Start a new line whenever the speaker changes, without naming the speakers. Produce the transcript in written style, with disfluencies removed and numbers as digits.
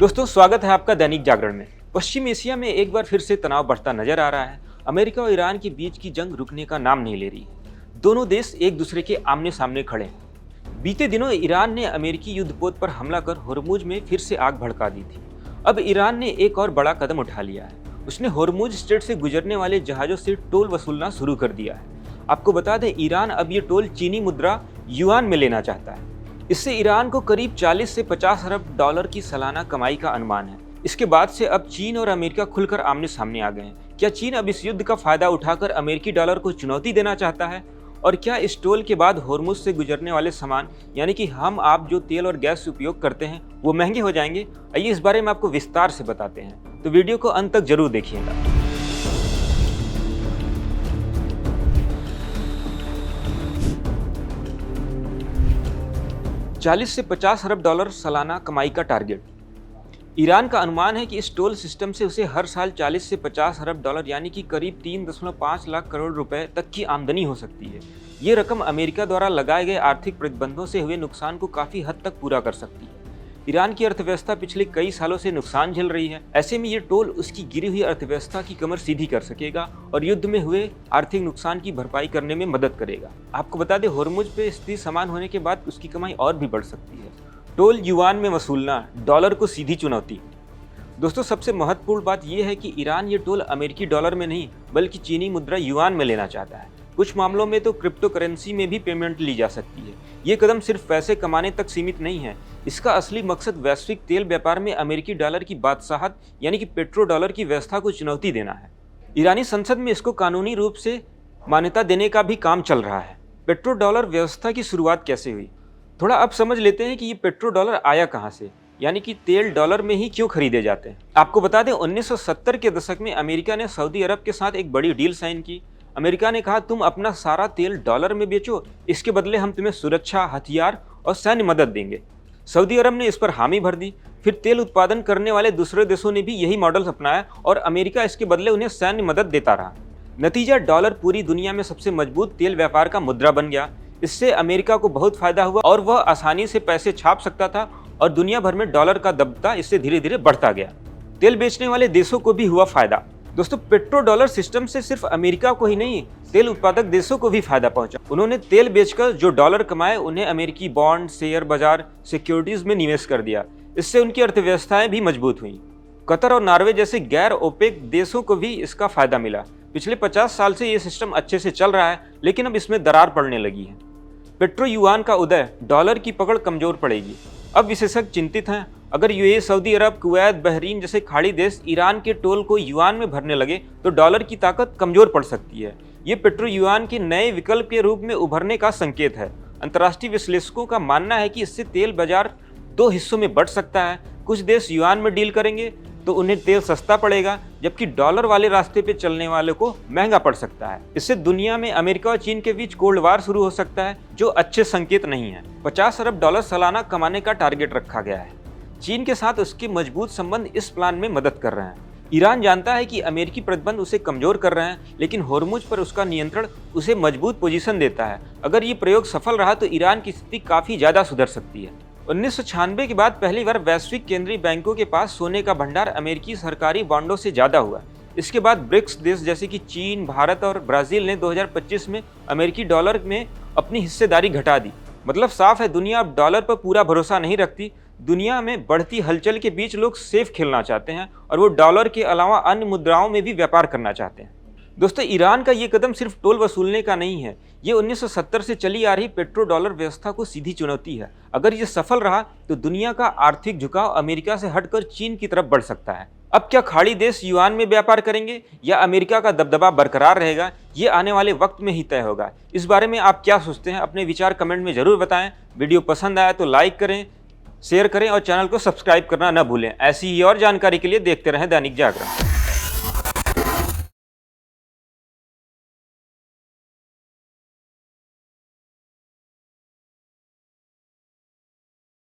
दोस्तों, स्वागत है आपका दैनिक जागरण में। पश्चिम एशिया में एक बार फिर से तनाव बढ़ता नजर आ रहा है। अमेरिका और ईरान के बीच की जंग रुकने का नाम नहीं ले रही है। दोनों देश एक दूसरे के आमने सामने खड़े हैं। बीते दिनों ईरान ने अमेरिकी युद्धपोत पर हमला कर होर्मुज में फिर से आग भड़का दी थी। अब ईरान ने एक और बड़ा कदम उठा लिया है। उसने होर्मुज स्ट्रेट से गुजरने वाले जहाजों से टोल वसूलना शुरू कर दिया है। आपको बता दें, ईरान अब ये टोल चीनी मुद्रा युआन में लेना चाहता है। इससे ईरान को करीब 40 से 50 अरब डॉलर की सालाना कमाई का अनुमान है। इसके बाद से अब चीन और अमेरिका खुलकर आमने सामने आ गए हैं। क्या चीन अब इस युद्ध का फायदा उठाकर अमेरिकी डॉलर को चुनौती देना चाहता है? और क्या इस टोल के बाद होर्मुज से गुजरने वाले सामान यानी कि हम आप जो तेल और गैस उपयोग करते हैं वो महंगे हो जाएंगे? आइए इस बारे में आपको विस्तार से बताते हैं, तो वीडियो को अंत तक जरूर देखिएगा। 40 से 50 अरब डॉलर सालाना कमाई का टारगेट। ईरान का अनुमान है कि इस टोल सिस्टम से उसे हर साल 40 से 50 अरब डॉलर यानी कि करीब 3.5 लाख करोड़ रुपए तक की आमदनी हो सकती है। ये रकम अमेरिका द्वारा लगाए गए आर्थिक प्रतिबंधों से हुए नुकसान को काफ़ी हद तक पूरा कर सकती है। ईरान की अर्थव्यवस्था पिछले कई सालों से नुकसान झेल रही है। ऐसे में ये टोल उसकी गिरी हुई अर्थव्यवस्था की कमर सीधी कर सकेगा और युद्ध में हुए आर्थिक नुकसान की भरपाई करने में मदद करेगा। आपको बता दें, होर्मुज पे स्थिति समान होने के बाद उसकी कमाई और भी बढ़ सकती है। टोल युआन में वसूलना, डॉलर को सीधी चुनौती। दोस्तों, सबसे महत्वपूर्ण बात यह है कि ईरान ये टोल अमेरिकी डॉलर में नहीं बल्कि चीनी मुद्रा युआन में लेना चाहता है। कुछ मामलों में तो क्रिप्टो करेंसी में भी पेमेंट ली जा सकती है। ये कदम सिर्फ पैसे कमाने तक सीमित नहीं है। इसका असली मकसद वैश्विक तेल व्यापार में अमेरिकी डॉलर की बादशाहत यानी कि पेट्रो डॉलर की व्यवस्था को चुनौती देना है। ईरानी संसद में इसको कानूनी रूप से मान्यता देने का भी काम चल रहा है। पेट्रो डॉलर व्यवस्था की शुरुआत कैसे हुई, थोड़ा अब समझ लेते हैं कि ये पेट्रो डॉलर आया कहाँ से, यानी कि तेल डॉलर में ही क्यों खरीदे जाते हैं। आपको बता दें, 1970 के दशक में अमेरिका ने सऊदी अरब के साथ एक बड़ी डील साइन की। अमेरिका ने कहा, तुम अपना सारा तेल डॉलर में बेचो, इसके बदले हम तुम्हें सुरक्षा, हथियार और सैन्य मदद देंगे। सऊदी अरब ने इस पर हामी भर दी। फिर तेल उत्पादन करने वाले दूसरे देशों ने भी यही मॉडल अपनाया और अमेरिका इसके बदले उन्हें सैन्य मदद देता रहा। नतीजा, डॉलर पूरी दुनिया में सबसे मजबूत तेल व्यापार का मुद्रा बन गया। इससे अमेरिका को बहुत फायदा हुआ और वह आसानी से पैसे छाप सकता था और दुनिया भर में डॉलर का दबदबा इससे धीरे धीरे बढ़ता गया। तेल बेचने वाले देशों को भी हुआ फायदा। दोस्तों, पेट्रो डॉलर सिस्टम से सिर्फ अमेरिका को ही नहीं, तेल उत्पादक देशों को भी फायदा पहुंचा। उन्होंने तेल बेचकर जो डॉलर कमाए उन्हें अमेरिकी बॉन्ड, शेयर बाजार, सिक्योरिटीज में निवेश कर दिया। इससे उनकी अर्थव्यवस्थाएं भी मजबूत हुई। कतर और नॉर्वे जैसे गैर ओपेक देशों को भी इसका फायदा मिला। पिछले 50 साल से ये सिस्टम अच्छे से चल रहा है, लेकिन अब इसमें दरार पड़ने लगी है। पेट्रो युआन का उदय, डॉलर की पकड़ कमजोर पड़ेगी। अब विशेषज्ञ चिंतित हैं, अगर यूएई, सऊदी अरब, कुवैत, बहरीन जैसे खाड़ी देश ईरान के टोल को युआन में भरने लगे तो डॉलर की ताकत कमजोर पड़ सकती है। ये पेट्रो युआन के नए विकल्प के रूप में उभरने का संकेत है। अंतर्राष्ट्रीय विश्लेषकों का मानना है कि इससे तेल बाजार दो हिस्सों में बढ़ सकता है। कुछ देश युआन में डील करेंगे तो उन्हें तेल सस्ता पड़ेगा, जबकि डॉलर वाले रास्ते पे चलने वाले को महंगा पड़ सकता है। इससे दुनिया में अमेरिका और चीन के बीच कोल्ड वार शुरू हो सकता है, जो अच्छे संकेत नहीं है। 50 अरब डॉलर सालाना कमाने का टारगेट रखा गया है। चीन के साथ उसके मजबूत संबंध इस प्लान में मदद कर रहे हैं। ईरान जानता है कि अमेरिकी प्रतिबंध उसे कमजोर कर रहे हैं, लेकिन होर्मुज पर उसका नियंत्रण उसे मजबूत पोजीशन देता है। अगर ये प्रयोग सफल रहा तो ईरान की स्थिति काफी ज्यादा सुधर सकती है। 1996 के बाद पहली बार वैश्विक केंद्रीय बैंकों के पास सोने का भंडार अमेरिकी सरकारी बॉन्डों से ज्यादा हुआ। इसके बाद ब्रिक्स देश जैसे कि चीन, भारत और ब्राजील ने 2025 में अमेरिकी डॉलर में अपनी हिस्सेदारी घटा दी। मतलब साफ है, दुनिया अब डॉलर पर पूरा भरोसा नहीं रखती। दुनिया में बढ़ती हलचल के बीच लोग सेफ खेलना चाहते हैं और वो डॉलर के अलावा अन्य मुद्राओं में भी व्यापार करना चाहते हैं। दोस्तों, ईरान का ये कदम सिर्फ टोल वसूलने का नहीं है, ये 1970 से चली आ रही पेट्रो डॉलर व्यवस्था को सीधी चुनौती है। अगर ये सफल रहा तो दुनिया का आर्थिक झुकाव अमेरिका से हटकर चीन की तरफ बढ़ सकता है। अब क्या खाड़ी देश युआन में व्यापार करेंगे या अमेरिका का दबदबा बरकरार रहेगा, ये आने वाले वक्त में ही तय होगा। इस बारे में आप क्या सोचते हैं? अपने विचार कमेंट में जरूर बताएं। वीडियो पसंद आया तो लाइक करें, शेयर करें और चैनल को सब्सक्राइब करना न भूलें। ऐसी ही और जानकारी के लिए देखते रहें दैनिक जागरण।